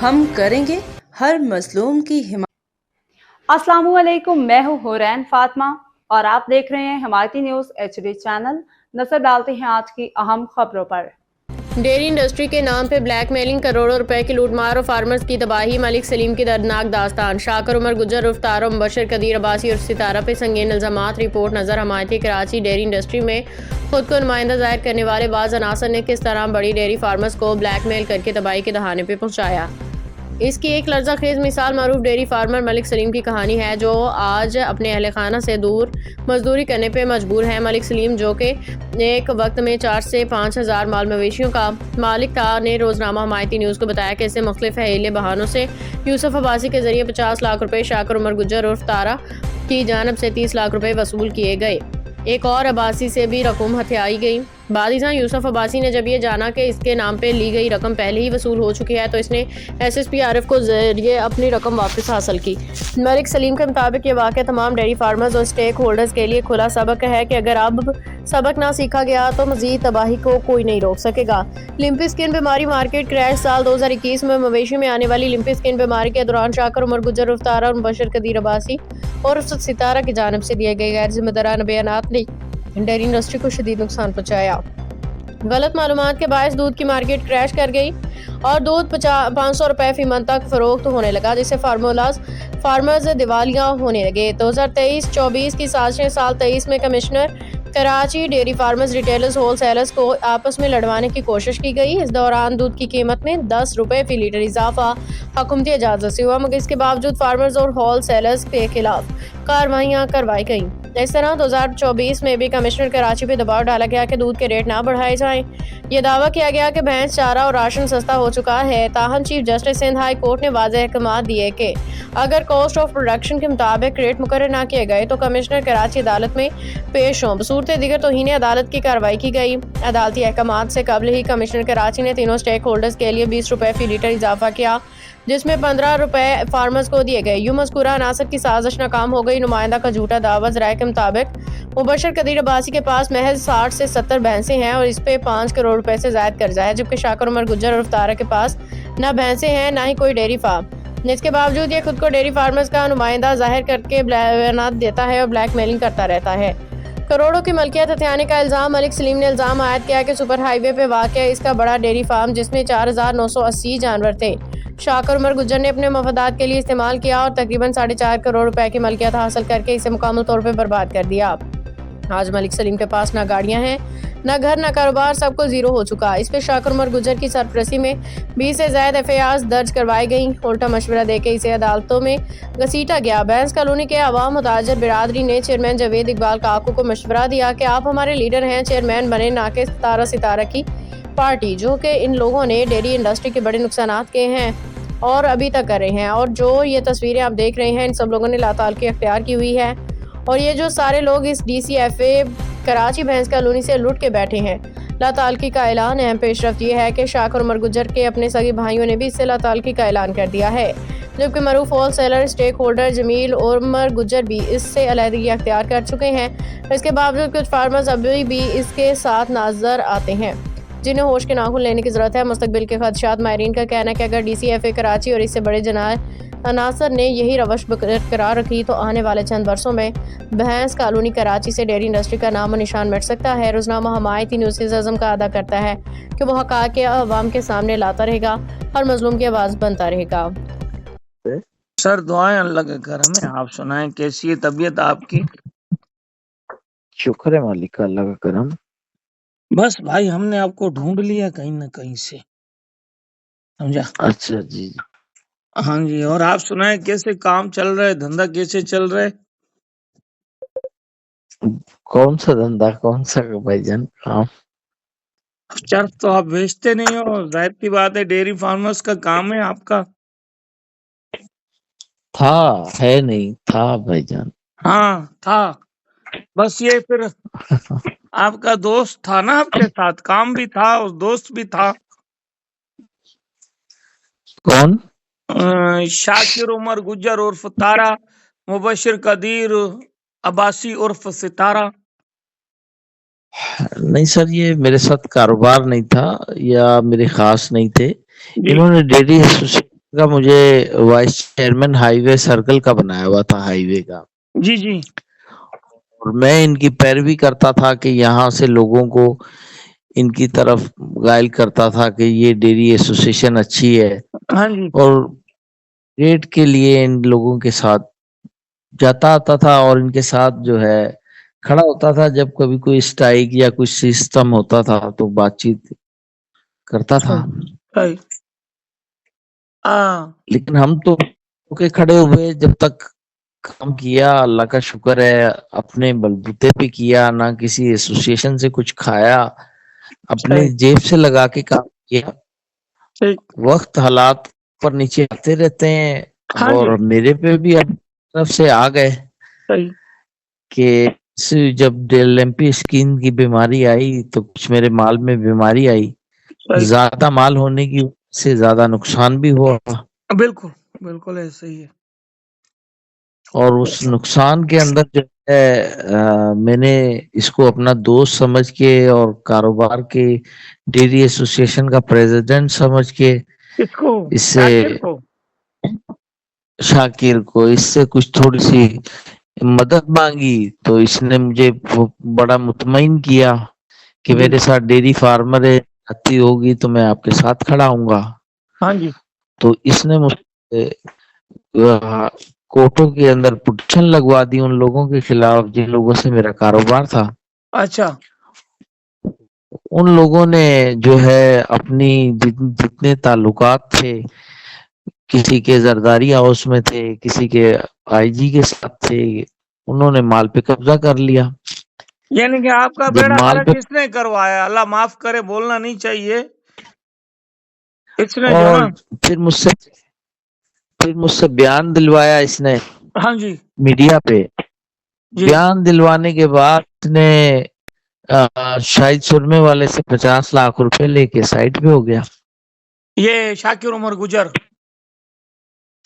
ہم کریں گے ہر مظلوم کی حمایت۔ السلام علیکم، میں ہوں حورین فاطمہ اور آپ دیکھ رہے ہیں حمایتی نیوز HD چینل۔ نظر ڈالتے ہیں آج کی اہم خبروں پر۔ ڈیری انڈسٹری کے نام پہ بلیک میلنگ، کروڑوں روپے کی لوٹ مار اور فارمرز کی تباہی، ملک سلیم کی دردناک داستان۔ شاکر عمر گجر عرف تارا، مبشر قدیر عباسی اور ستارہ پہ سنگین الزامات۔ رپورٹ نظر حمایتی کراچی ڈیری انڈسٹری میں خود کو نمائندہ ظاہر کرنے والے بعض عناصر نے کس طرح بڑی ڈیری فارمرز کو بلیک میل کر کے تباہی کے دہانے پہ پہنچایا۔ اس کی ایک لرزہ خیز مثال معروف ڈیری فارمر ملک سلیم کی کہانی ہے، جو آج اپنے اہل خانہ سے دور مزدوری کرنے پہ مجبور ہے۔ ملک سلیم، جو کہ ایک وقت میں 4 سے 5 ہزار مال مویشیوں کا مالک تھا، نے روزنامہ حمایتی نیوز کو بتایا کہ اسے مختلف حیلے بہانوں سے یوسف عباسی کے ذریعے 50 لاکھ روپے، شاکر عمر گجر عرف تارا کی جانب سے 30 لاکھ روپے وصول کیے گئے۔ ایک اور عباسی سے بھی رقم ہتھیائی گئی۔ بعد ازاں یوسف عباسی نے جب یہ جانا کہ اس کے نام پہ لی گئی رقم پہلے ہی وصول ہو چکی ہے، تو اس نے SSP RF کو ذریعے اپنی رقم واپس حاصل کی۔ ملک سلیم کے مطابق یہ واقعہ تمام ڈیری فارمرز اور سٹیک ہولڈرز کے لیے کھلا سبق ہے کہ اگر اب سبق نہ سیکھا گیا تو مزید تباہی کو کوئی نہیں روک سکے گا۔ لمپی اسکن بیماری مارکیٹ کریش۔ سال 2021 میں مویشی میں آنے والی لمپی اسکن بیماری کے دوران شاکر عمر گجر عرف تارا اور مبشر قدیر عباسی اور ستارہ کی جانب سے دیے گئے غیر ذمہ دارانہ بیانات نے ڈیری انڈسٹری کو شدید نقصان پہنچایا۔ غلط معلومات کے باعث دودھ کی مارکیٹ کریش کر گئی اور دودھ 500 روپے فی من تک فروخت ہونے لگا، جس سے فارمرز دیوالیہ ہونے لگے۔ 2023-24 کی سازشیں۔ سال 23 میں commissioner Karachi dairy farmers, retailers, whole sellers کو آپس میں لڑوانے کی کوشش کی گئی۔ اس دوران دودھ کی قیمت میں 10 روپے فی لیٹر اضافہ حکومتی اجازت سے ہوا، مگر اس کے باوجود فارمرز اور ہول سیلرز کے خلاف کارروائیاں کروائی گئیں۔ اس طرح 2024 میں بھی کمشنر کراچی پہ دباؤ ڈالا گیا کہ دودھ کے ریٹ نہ بڑھائے جائیں۔ یہ دعویٰ کیا گیا کہ بھینس چارہ اور راشن سستا ہو چکا ہے، تاہم chief justice Sindh high court نے واضح احکامات دیے کہ اگر کاسٹ آف پروڈکشن کے مطابق ریٹ مقرر نہ کیے گئے تو کمشنر کراچی عدالت میں پیش ہوں۔ بصورت دیگر توہین عدالت کی کارروائی کی گئی۔ عدالتی احکامات سے قبل ہی کمشنر کراچی نے تینوں سٹیک ہولڈرز کے لیے 20 روپے فی لیٹر اضافہ کیا، جس میں 15 روپے فارمرز کو دیے گئے۔ یوں مذکورہ عناصر کی سازش ناکام ہو گئی۔ نمائندہ کا جھوٹا دعویٰ۔ ذرائع کے مطابق مبشر قدیر عباسی کے پاس محض 60 سے 70 بھینسیں ہیں اور اس پہ 5 کروڑ روپے سے زائد قرضہ ہے، جبکہ شاکر عمر گجر عرف تارا کے پاس نہ بھینسیں ہیں نہ ہی کوئی ڈیری فارم۔ اس کے باوجود یہ خود کو ڈیری فارمرز کا نمائندہ ظاہر کر کے بیانات دیتا ہے اور بلیک میلنگ کرتا رہتا ہے۔ کروڑوں کی ملکیت ہتھیانے کا الزام۔ ملک سلیم نے الزام عائد کیا کہ سپر ہائی وے پہ واقع اس کا بڑا ڈیری فارم، جس میں 4980 جانور تھے، شاکر عمر گجر نے اپنے مفادات کے لیے استعمال کیا اور تقریباً 4.5 کروڑ روپے کی ملکیت حاصل کر کے اسے مکمل طور پہ برباد کر دیا۔ آج ملک سلیم کے پاس نہ گاڑیاں ہیں، نہ گھر، نہ کاروبار، سب کو زیرو ہو چکا۔ اس پہ شاکر عمر گجر کی سرپرستی میں 20 سے زائد FIRs درج کروائی گئیں۔ الٹا مشورہ دے کے اسے عدالتوں میں گھسیٹا گیا۔ بینس کالونی کے عوام متاجر برادری نے چیئرمین جاوید اقبال کاکو کو مشورہ دیا کہ آپ ہمارے لیڈر ہیں، چیئرمین بنے، نہ کہ ستارہ کی پارٹی، جو کہ ان لوگوں نے ڈیری انڈسٹری کے بڑے نقصانات کیے ہیں اور ابھی تک کر رہے ہیں، اور جو یہ تصویریں آپ دیکھ رہے ہیں ان سب لوگوں نے لاتعلقی اختیار کی ہوئی ہے، اور یہ جو سارے لوگ اس DCFA کراچی بینس کالونی سے لٹ کے بیٹھے ہیں۔ لاتعلقی کا اعلان۔ اہم پیش رفت یہ ہے کہ شاکر عمر گجر کے اپنے سگے بھائیوں نے بھی اس سے لاتعلقی کا اعلان کر دیا ہے، جبکہ معروف ہول سیلر سٹیک ہولڈر جمیل عمر گجر بھی اس سے علیحدگی اختیار کر چکے ہیں۔ اس کے باوجود کچھ فارمرز ابھی بھی اس کے ساتھ نظر آتے ہیں، جنہیں ہوش کے ناخن لینے کی ضرورت ہے۔ مستقبل کے خدشات۔ ماہرین کا کہنا ہے کہ اگر DCFA کراچی اور اس سے بڑے عناصر نے یہی روش برقرار رکھی تو آنے والے چند برسوں میں بھینس کالونی کراچی سے ڈیری انڈسٹری کا نام و نشان مٹ سکتا ہے۔ روزنامہ حمایتی نیوز اس عزم کا ادا کرتا ہے کہ وہ حقائق عوام کے سامنے لاتا رہے گا، ہر مظلوم کی آواز بنتا رہے گا۔ سر دعائیں اللہ کا کرم ہے، آپ سنائیں کیسی ہے طبیعت آپ کی؟ شکر ہے مالک کا، اللہ کا کرم۔ بس بھائی ہم نے آپ کو ڈھونڈ لیا کہیں نہ کہیں سے، سمجھا؟ اچھا جی، ہاں جی، اور آپ سنائیں کیسے کام چل رہا ہے، دھندا کیسے چل رہا ہے؟ کون سا دھندا، کون سا بھائی جان کام؟ چرس تو آپ بیچتے نہیں ہو، ظاہر کی بات ہے ڈیری فارمرز کا کام ہے آپ کا۔ تھا، ہے نہیں، تھا بھائی جان۔ ہاں تھا، بس یہ پھر آپ کا دوست تھا نا آپ کے ساتھ، کام بھی تھا اور دوست بھی تھا۔ کون؟ شاکر عمر گجر عرف تارا، مبشر قدیر عباسی عرف ستارہ۔ نہیں سر، یہ میرے ساتھ کاروبار نہیں تھا یا میرے خاص نہیں تھے، جی انہوں نے ڈیری ایسوسی کا مجھے وائس چیئرمین ہائی وے سرکل کا بنایا ہوا تھا، ہائی وے کا، جی جی اور میں ان کی پیروی کرتا تھا کہ یہاں سے لوگوں کو ان کی طرف غائل کرتا تھا کہ یہ ڈیری ایسوسیشن اچھی ہے، ہاں جی اور ریٹ کے لیے ان لوگوں کے ساتھ جاتا آتا تھا، اور ان کے ساتھ جو ہے کھڑا ہوتا تھا جب کبھی کوئی اسٹرائک یا کوئی سسٹم ہوتا تھا تو بات چیت کرتا تھا. صحیح. ہاں لیکن ہم تو کے کھڑے ہوئے، جب تک کام کیا اللہ کا شکر ہے، اپنے بلبوتے پہ کیا، نہ کسی ایسوسیشن سے کچھ کھایا، اپنی صحیح جیب سے لگا کے کام کیا. صحیح. وقت حالات پر نیچے آتے رہتے ہیں، ہاں جی اور میرے پہ بھی اب طرف سے آ گئے صحیح. کہ جب LMP اسکن کی بیماری آئی تو کچھ میرے مال میں بیماری آئی، صحیح. زیادہ مال ہونے کی وجہ سے زیادہ نقصان بھی ہوا، بالکل بالکل ایسے ہی ہے. اور اس نقصان کے اندر جو ہے میں نے اس کو اپنا دوست سمجھ کے اور کاروبار کے ڈیری ایسوسیشن کا پریزیڈنٹ سمجھ کے اس کو اس سے شاکر کو شاکر کو اس سے کچھ تھوڑی سی مدد مانگی، تو اس نے مجھے بڑا مطمئن کیا کہ جی میرے ساتھ ڈیری فارمر ہے، آتی ہوگی تو میں آپ کے ساتھ کھڑا ہوں گا. ہاں جی تو اس نے مجھ سے کوٹوں کے اندر پٹیشن لگوا دی ان لوگوں کے خلاف جن لوگوں سے میرا کاروبار تھا. اچھا ان لوگوں نے جو ہے اپنی جتنے تعلقات تھے، کسی کے زرداری ہاؤس میں تھے، کسی کے IG کے ساتھ تھے، انہوں نے مال پہ قبضہ کر لیا. یعنی کہ آپ کا جب بیڑا مال غرق پہ کس نے کروایا؟ اللہ معاف کرے، بولنا نہیں چاہیے. اس نے جو اور نا پھر مجھ سے بیان دلوایا اس نے ہاں جی میڈیا پہ. جی بیان دلوانے کے بعد اس نے شاہد سرمے والے سے 50 لاکھ روپے لے کے سائٹ پہ ہو گیا. یہ شاکر عمر گجر.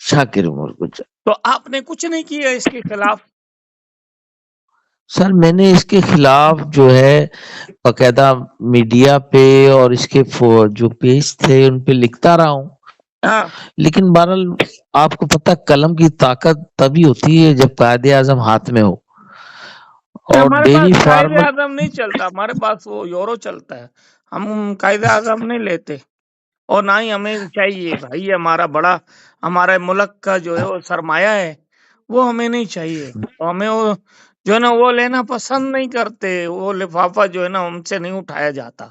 شاکر عمر گجر. تو آپ نے کچھ نہیں کیا اس کے خلاف؟ سر میں نے اس کے خلاف جو ہے باقاعدہ میڈیا پہ اور اس کے جو پیج تھے ان پہ لکھتا رہا ہوں، ہاں لیکن بہرحال آپ کو پتہ قلم کی طاقت تبھی ہوتی ہے جب قائد اعظم ہاتھ میں ہو. اور ہمارے ڈیری پاس قائد فارمر اعظم نہیں چلتا، ہمارے پاس وہ یورو چلتا ہے. ہم قائد اعظم نہیں لیتے، اور نہ ہی ہمیں چاہیے. بھائی ہمارے ملک کا جو ہے وہ سرمایہ ہے، وہ ہمیں نہیں چاہیے. ہمیں وہ جو ہے نا وہ لینا پسند نہیں کرتے. وہ لفافہ جو ہے نا ہم سے نہیں اٹھایا جاتا.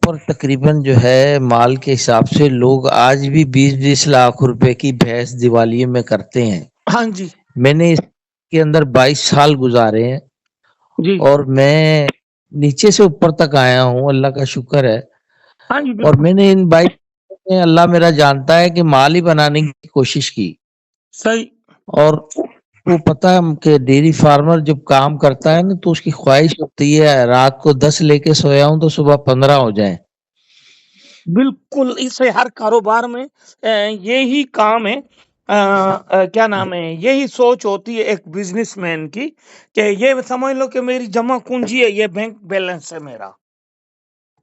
پر تقریباً جو ہے مال کے حساب سے لوگ آج بھی 20-20 لاکھ روپے کی بھینس دیوالی میں کرتے ہیں. ہاں جی میں نے اس کے اندر 22 سال گزارے ہیں، جی اور میں نیچے سے اوپر تک آیا ہوں، اللہ کا شکر ہے. ہاں جی اور بالکل میں نے ان 22 میں اللہ میرا جانتا ہے کہ مال ہی بنانے کی کوشش کی. صحیح. اور وہ پتہ ہے کہ ڈیری فارمر جب کام کرتا ہے نا تو اس کی خواہش ہوتی ہے رات کو 10 لے کے سویا ہوں تو صبح 15 ہو جائیں. بالکل اس ہر کاروبار میں یہی کام ہے. کیا نام ہے، یہی سوچ ہوتی ہے ایک بزنس مین کی کہ یہ سمجھ لو کہ میری جمع پونجی ہے، یہ بینک بیلنس ہے میرا.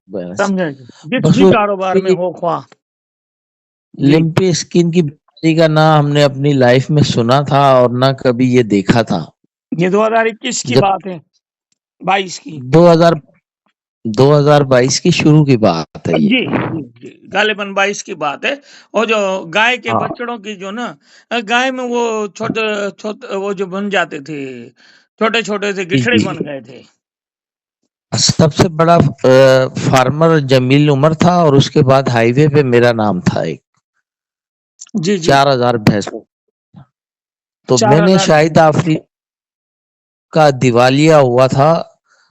بس سمجھے؟ جس بس بھی وہ کاروبار میں ہو خواہ. جی لمپی اسکن کی بیماری کا نہ ہم نے اپنی لائف میں سنا تھا اور نہ کبھی یہ دیکھا تھا. یہ 2021 کی جب بات ہے، 22 کی. 2022 کی شروع کی بات ہے جی یہ. جی جی غالباً 22 کی بات ہے. اور جو گائے کے ہاں بچڑوں کی جو نا گائے میں وہ چھوٹے وہ جو بن جاتے تھے، چھوٹے چھوٹے سے جی گٹھڑے جی. بن گئے تھے. سب سے بڑا فارمر جمیل عمر تھا، اور اس کے بعد ہائی وے پہ میرا نام تھا. ایک جی جی 4000 بھینسوں. تو میں نے 4000 شاہد آفریدی کا دیوالیہ ہوا تھا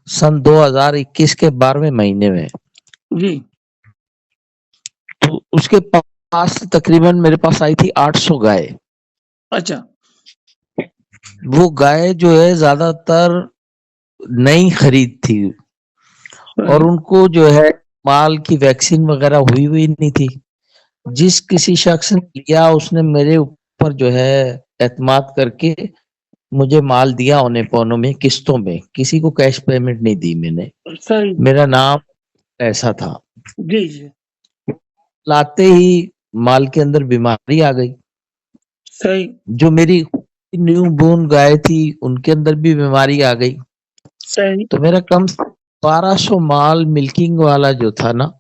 سن 2021 کے 12ویں مہینے میں. جی تو اس کے پاس تقریباً میرے پاس آئی تھی 800 گائے. اچھا وہ گائے جو ہے زیادہ تر نئی خرید تھی، اور ان کو جو ہے مال کی ویکسین وغیرہ ہوئی نہیں تھی. جس کسی شخص نے لیا اس نے میرے اوپر جو ہے اعتماد کر کے مجھے مال دیا اونے پونوں میں قسطوں میں. کسی کو کیش پیمنٹ نہیں دی میں نے. صحیح. میرا نام ایسا تھا. جی جی لاتے ہی माल के अंदर बीमारी आ गई। सही जो मेरी न्यू बोर्न गाय थी उनके अंदर भी बीमारी आ गई। सही। तो मेरा कम 1200 माल मिल्किंग वाला जो था ना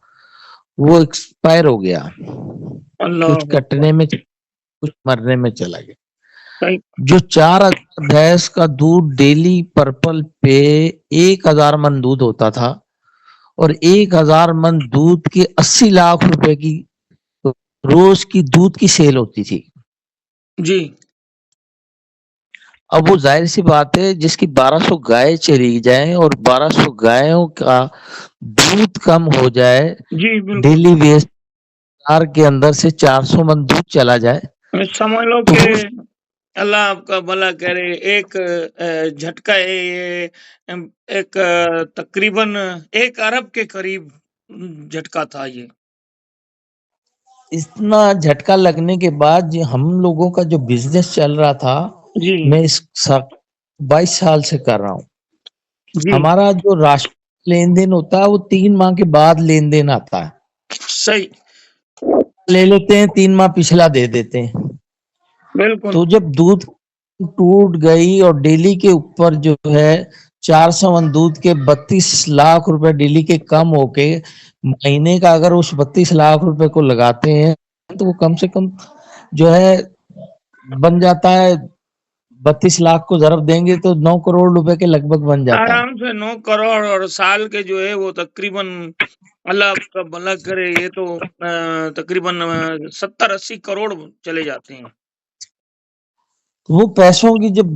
वो एक्सपायर हो गया, अल्लाह कुछ कटने में कुछ मरने में चला गया। सही। जो 4000 भैंस का दूध डेली पर्पल पे 1000 मन दूध होता था और 1000 मन दूध के 80 लाख रुपए की रोज की दूध की सेल होती थी जी। अब वो जाहिर सी बात है जिसकी 1200 गाय चली जाए और 1200 गायों का दूध कम हो जाए, जी बिल्कुल। डेली वेस्ट के अंदर से 400 मन दूध चला जाए, समझ लो तो कि अल्लाह आपका भला करे। एक झटका है ये, एक तकरीबन 1 अरब के करीब झटका था ये। इतना झटका लगने के बाद हम लोगों का जो बिजनेस चल रहा था, जी मैं इस 22 साल से कर रहा हूँ। जी हमारा जो राशि लेन देन होता है वो 3 माह के बाद लेन देन आता है। सही। ले लेते हैं 3 माह पिछला दे देते हैं। बिल्कुल। तो जब दूध टूट गई और डेली के ऊपर जो है 400 मन दूध के 32 लाख रुपए डेली के कम होके महीने का अगर उस 32 लाख रुपए को लगाते हैं तो वो कम से कम जो है बन जाता है 32 लाख को ज़रब देंगे तो 9 करोड़ रुपए के लगभग बन जाता है। आराम से 9 करोड़ और साल के जो है वो तकरीबन अल्लाह आपका भला करे ये तो तकरीबन 70-80 करोड़ चले जाते हैं। वो पैसों की जब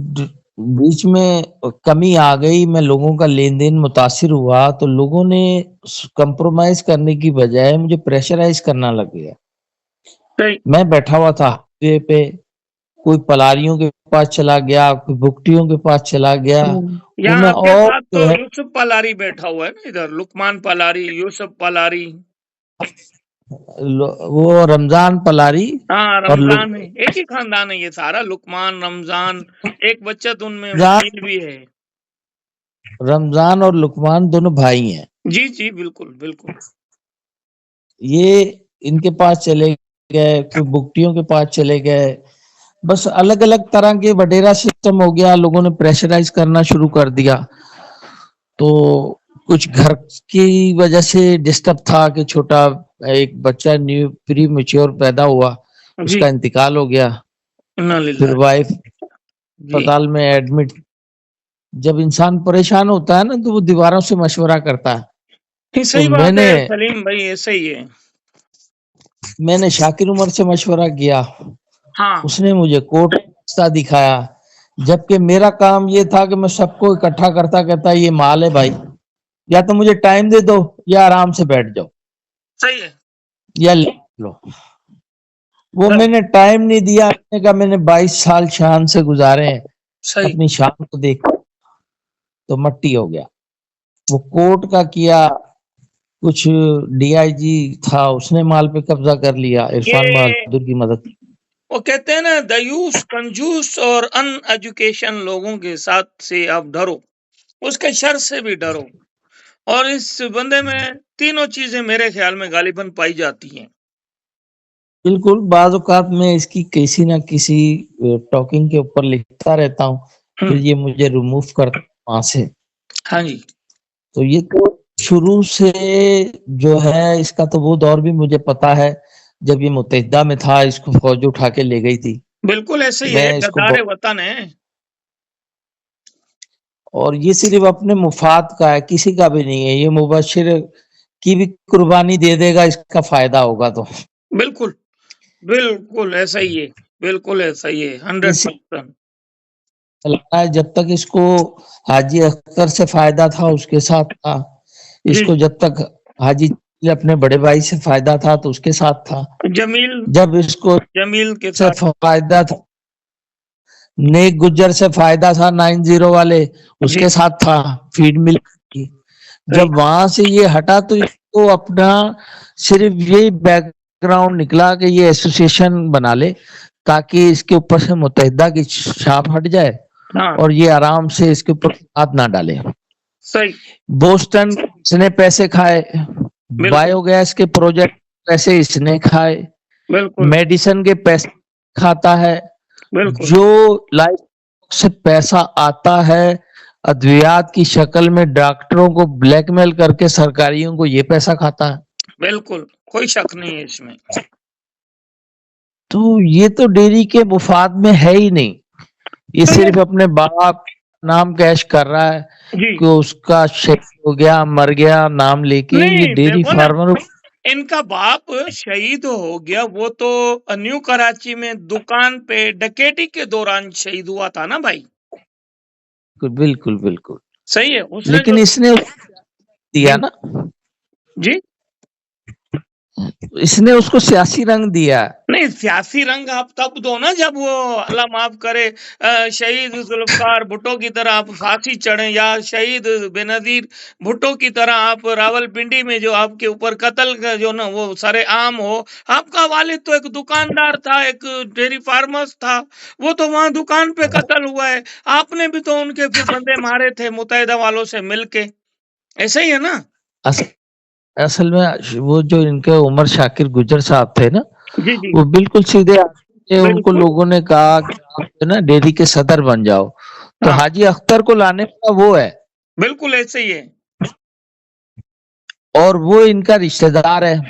बीच में कमी आ गई, मैं लोगों का लेन देन मुतासिर हुआ तो लोगों ने कंप्रोमाइज करने की बजाय मुझे प्रेशराइज करना लग गया। सही। मैं बैठा हुआ था हाईवे पे, कोई पलारियों के पास चला गया, कोई भुगटियों के पास चला गया। यहाँ मैं आपके और साथ जो तो है यूसुफ पलारी बैठा हुआ है ना, इधर लुकमान पलारी, यूसुफ पलारी, वो रमजान पलारी हाँ और रमजान है, एक ही खानदान है ये सारा, लुकमान रमजान, एक बच्चा तो उनमें रमजान वकील भी है। रमजान और लुकमान दोनों भाई हैं। जी जी बिल्कुल बिल्कुल। ये इनके पास चले गए, कोई भुगटियों के पास चले गए, बस अलग अलग तरह के वडेरा सिस्टम हो गया। लोगों ने प्रेशराइज करना शुरू कर दिया। तो कुछ घर की वजह से डिस्टर्ब था कि छोटा एक बच्चा न्यू प्री मैच्योर पैदा हुआ, जी उसका इंतकाल हो गया। इन्ना फिर लिल्लाह। वाइफ जी अस्पताल में एडमिट। जब इंसान परेशान होता है ना तो वो दीवारों से मशवरा करता है। नहीं, तो सही बात है सलीम भाई, ऐसे ही है। मैंने शाकिर उमर से मशवरा किया, हाँ उसने मुझे कोर्ट का रास्ता दिखाया, जबकि मेरा काम ये था कि मैं सबको इकट्ठा करता कहता ये माल है भाई, या तो मुझे टाइम दे दो या आराम से बैठ जाओ सही है। या ले लो। वो मैंने टाइम नहीं दिया। मैंने कहा मैंने 22 साल शान से गुजारे हैं, सही। अपनी शान को देख तो मट्टी हो गया। वो कोर्ट का किया, कुछ डीआईजी था उसने माल पे कब्जा कर लिया, इरफान ये बहादुर की मदद। वो कहते हैं ना, दयूस कंजूस और अनएजुकेशन लोगों के साथ से आप डरो, उसके शर से भी डरो। और इस बंदे में तीनों चीजें मेरे ख्याल में गालिबन पाई जाती हैं। बिल्कुल, बाज़ औक़ात मैं इसकी किसी ना किसी टॉकिंग के ऊपर लिखता रहता हूँ, फिर ये मुझे रिमूव करता वहां से। हाँ जी। तो ये तो शुरू से जो है, इसका तो वो दौर भी मुझे पता है जब ये मुत्तहिदा में था, इसको फौज उठा के ले गई थी। बिल्कुल ऐसे ही है, मैं इसको गद्दार वतन है। और ये सिर्फ अपने मुफाद का है, किसी का भी नहीं है। ये मुबशिर की भी कुर्बानी दे देगा, इसका फायदा होगा तो। बिल्कुल बिल्कुल ऐसा ही है, बिल्कुल ऐसा ही है, 100%। जब तक इसको हाजी अख्तर से फायदा था उसके साथ था, इसको जब तक हाजी अपने बड़े भाई से फायदा था तो उसके साथ था। जमील, जब इसको जमील के से साथ फायदा था, नेक गुज्जर से फायदा था 90 वाले, उसके साथ था फीड मिल की। जब वहां से ये हटा तो इसको अपना सिर्फ ये बैकग्राउंड निकला कि ये एसोसिएशन बना ले ताकि इसके ऊपर से मुत्तहिदा की छाप हट जाए। हाँ। और ये आराम से इसके ऊपर हाथ ना डाले। सही। बोस्टन इसने पैसे खाए, बायोगैस के प्रोजेक्ट पैसे इसने खाए, बिल्कुल मेडिसिन के पैसे खाता है, बिल्कुल जो लाइफ से पैसा आता है अद्वियात की शक्ल में डॉक्टरों को ब्लैकमेल करके सरकारियों को ये पैसा खाता है। बिल्कुल, कोई शक नहीं है इसमें। तो ये तो डेयरी के मुफाद में है ही नहीं, ये तो सिर्फ अपने बाप नाम कैश कर रहा है जी कि उसका शहीद हो गया, मर गया नाम लेके। ये नहीं, डेयरी देखो ना, फार्मर इनका बाप शहीद हो गया, वो तो न्यू कराची में दुकान पे डकैती के दौरान शहीद हुआ था ना भाई। बिल्कुल बिल्कुल, सही है, उसने लेकिन जो इसने दिया ना, जी इसने उसको सियासी रंग दिया। नहीं, सियासी रंग आप तब दो ना जब वो अल्लाह माफ करे शहीद जुल्फकार भुट्टो की तरह आप फांसी चढ़े, या शहीद बेनजीर भुट्टो की तरह आप रावलपिंडी में जो आपके ऊपर कत्ल का जो ना वो सरे आम हो। आपका वालिद तो एक दुकानदार था, एक डेयरी फार्मर्स था, वो तो वहां दुकान पे कत्ल हुआ है। आपने भी तो उनके फिर बंदे मारे थे मुतैदा वालों से मिलके, ऐसा ही है ना। असल में वो जो इनके उमर शाकिर गुजर साहब थे ना, जी जी वो बिल्कुल सीधे आके उनको बिल्कुल लोगों ने कहा कि आप जो ना डेयरी के सदर बन जाओ, तो हाँ हाजी अख्तर को लाने का वो है, बिल्कुल ऐसे ही है। और वो इनका रिश्तेदार है।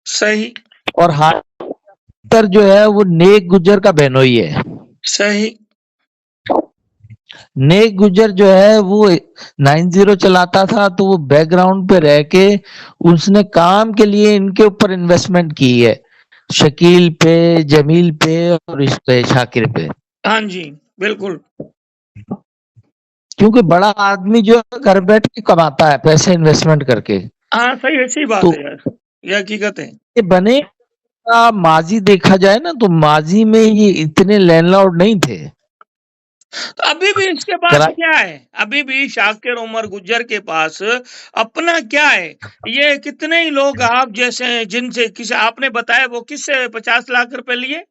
सही और हाजी अख्तर जो है वो नेक गुजर का बहनोई है। सही नेक गुजर जो है वो 90 चलाता था, तो वो बैकग्राउंड पे रह के उसने काम के लिए इनके ऊपर इन्वेस्टमेंट की है, शकील पे, जमील पे और इस पे शाकिर पे। हाँ जी बिल्कुल क्योंकि बड़ा आदमी जो है घर बैठ के कमाता है पैसे इन्वेस्टमेंट करके। हाँ सही, ऐसी बात तो है यार, ये हकीकत है। ये बने का माजी देखा जाए ना, तो माजी में ये इतने लैंडलॉर्ड नहीं थे। तो अभी भी इसके पास करा क्या है? अभी भी शाकिर उमर गुज्जर के पास अपना क्या है? ये कितने ही लोग आप जैसे हैं, जिनसे किसी आपने बताया, वो किससे 50 लाख रुपए लिए,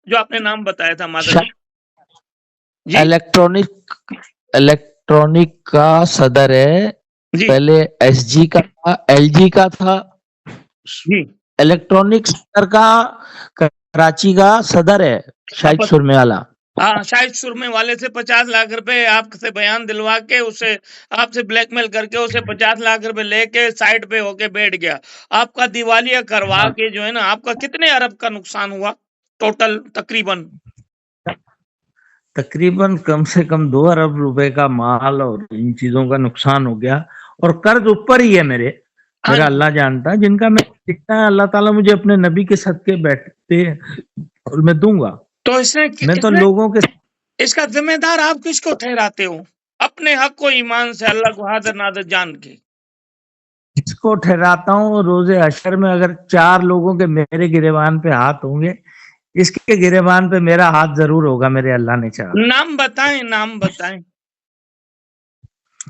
जो आपने नाम बताया था मादर जी इलेक्ट्रॉनिक का सदर है, जी पहले एसजी का था, एलजी का था, जी इलेक्ट्रॉनिक सदर का कराची का सदर है शाहिद आप सुरमे वाला। हाँ, शायद सुरमे वाले से 50 लाख रुपए आपसे बयान दिलवा के उसे आपसे ब्लैकमेल करके उसे 50 लाख रुपए लेके साइड पे होके बैठ गया। आपका दिवालिया करवा के जो है ना, आपका कितने अरब का नुकसान हुआ टोटल तकरीबन? तकरीबन कम से कम 2 अरब रुपए का माल और इन चीजों का नुकसान हो गया, और कर्ज ऊपर ही है मेरा हाँ अल्लाह जानता है, जिनका मैं जितना अल्लाह ताला मुझे अपने नबी के सदके बैठते और मैं दूंगा। तो मैं तो लोगों के इसका जिम्मेदार आप किसको ठहराते हो? अपने हक को ईमान से अल्लाह को हाजिर नाजिर जान के इसको ठहराता हूँ, रोजे हशर में अगर 4 लोगों के मेरे गिरेबान पे हाथ होंगे, इसके गिरेबान पे मेरा हाथ जरूर होगा, मेरे अल्लाह ने चाहा। नाम बताएं, नाम बताएं।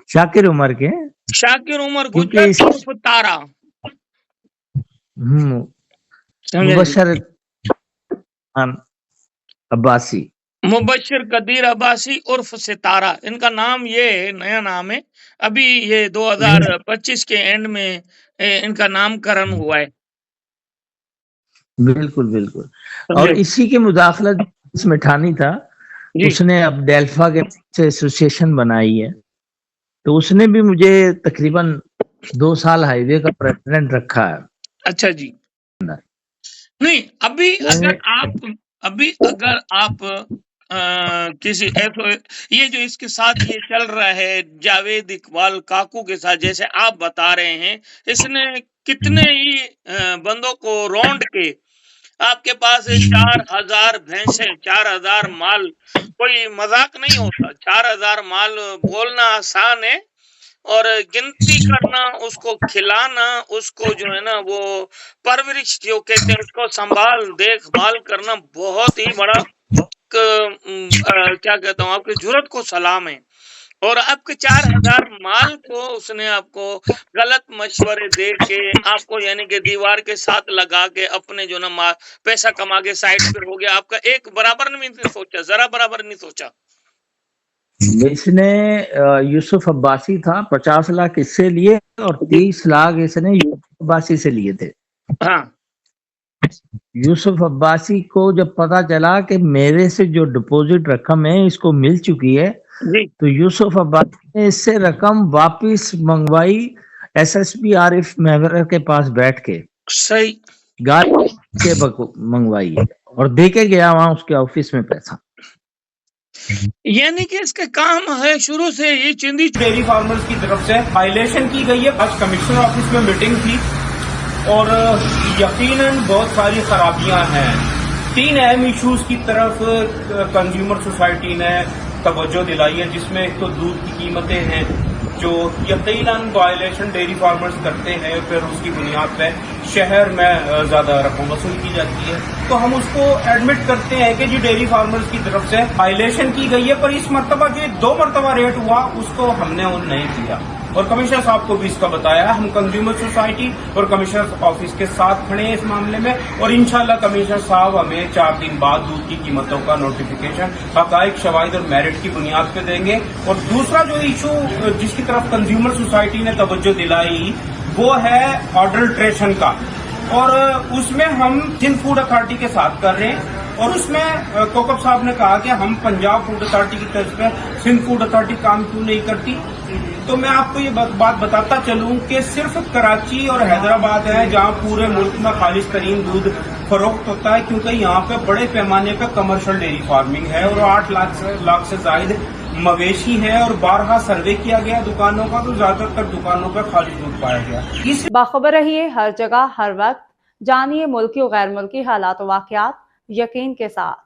शाकिर उमर के, शाकिर उमर क्योंकि गुज्जर उर्फ तारा, समझे जी? मुबशर अब्बासी, मुबशिर कदीर अब्बासी उर्फ सितारा, इनका नाम ये है, नया नाम है, अभी ये 2025 के एंड में इनका नामकरण हुआ है। बिल्कुल बिल्कुल। और समझे इसी की मुदाखलत इस मिठानी था, जी? उसने अब डेल्फा के से एसोसिएशन बनाई है, तो उसने भी मुझे तकरीबन 2 साल हाईवे का प्रेसिडेंट रखा है। अच्छा जी। नहीं, अभी अगर आप किसी ये जो इसके साथ ये चल रहा है जावेद इकबाल काकू के साथ, जैसे आप बता रहे हैं, इसने कितने ही बंदों को रौंड के आपके पास 4000 भैंसे, 4000 माल, कोई मजाक नहीं होता। 4000 माल बोलना आसान है, और गिनती करना, उसको खिलाना, उसको जो है ना वो परवरिश जो कहते हैं, उसको संभाल देखभाल करना बहुत ही बड़ा क्या कहता हूँ, आपकी जुर्रत को सलाम है। और आपके 4000 माल को उसने आपको गलत मशवरे दे के आपको यानी कि दीवार के साथ लगा के अपने जो ना पैसा कमा के साइड पे हो गया। आपका एक बराबर नहीं सोचा, जरा बराबर नहीं सोचा। इसने यूसुफ अब्बासी था, 50 लाख इससे लिए और 30 लाख इसने यूसुफ अब्बासी से लिए थे। हाँ यूसुफ अब्बासी को जब पता चला कि मेरे से जो डिपॉजिट रकम है इसको मिल चुकी है, जी तो यूसुफ अब्बासी ने इससे रकम वापस मंगवाई एसएसपी आरिफ मेहरा के पास बैठ के, सही। गाड़ी के मंगवाई और दे के गया वहां उसके ऑफिस में पैसा। यानी कि इसका काम है शुरू से ये चिंदी डेयरी फार्मर्स की तरफ से वायलेशन की गई है। आज कमिश्नर ऑफिस में मीटिंग थी और यकीनन बहुत सारी खराबियां हैं। 3 अहम इश्यूज की तरफ कंज्यूमर सोसाइटी ने तवज्जो दिलाई है, जिसमें एक तो दूध की कीमतें हैं जो यकीनन वायलेशन डेयरी फार्मर्स करते हैं, फिर उसकी बुनियाद पे शहर में ज्यादा रकम वसूल की जाती है। तो हम उसको एडमिट करते हैं कि जी डेयरी फार्मर्स की तरफ से वायलेशन की गई है, पर इस मरतबा जो 2 मरतबा रेट हुआ उसको हमने उन नहीं किया और कमिश्नर साहब को भी इसका बताया। हम कंज्यूमर सोसाइटी और कमिश्नर ऑफिस के साथ खड़े हैं इस मामले में और इंशाल्लाह कमिश्नर साहब हमें 4 दिन बाद दूध की कीमतों का नोटिफिकेशन हकाइक, शवाहिद और मेरिट की बुनियाद पे देंगे। और दूसरा जो इशू जिसकी तरफ कंज्यूमर सोसाइटी ने तवज्जो दिलाई वो है अडल्ट्रेशन का, और उसमें हम सिंध फूड अथॉरिटी के साथ कर रहे हैं। और उसमें कोकब साहब ने कहा कि हम पंजाब फूड अथॉरिटी की तरफ से सिंध फूड अथॉरिटी काम क्यों नहीं करती। तो मैं आपको ये बात बताता चलूं कि सिर्फ कराची और हैदराबाद है जहां पूरे मुल्क में खालिश तरीन दूध फरोख्त होता है, क्योंकि यहाँ पे बड़े पैमाने पे कमर्शियल डेयरी फार्मिंग है और 8 लाख से जायद मवेशी है। और 12 सर्वे किया गया दुकानों का, तो ज्यादातर दुकानों पर खालिश दूध पाया गया। इस बाखबर रहिए हर जगह हर वक्त, जानिए मुल्की और गैर मुल्की हालात और वाकयात यकीन के साथ।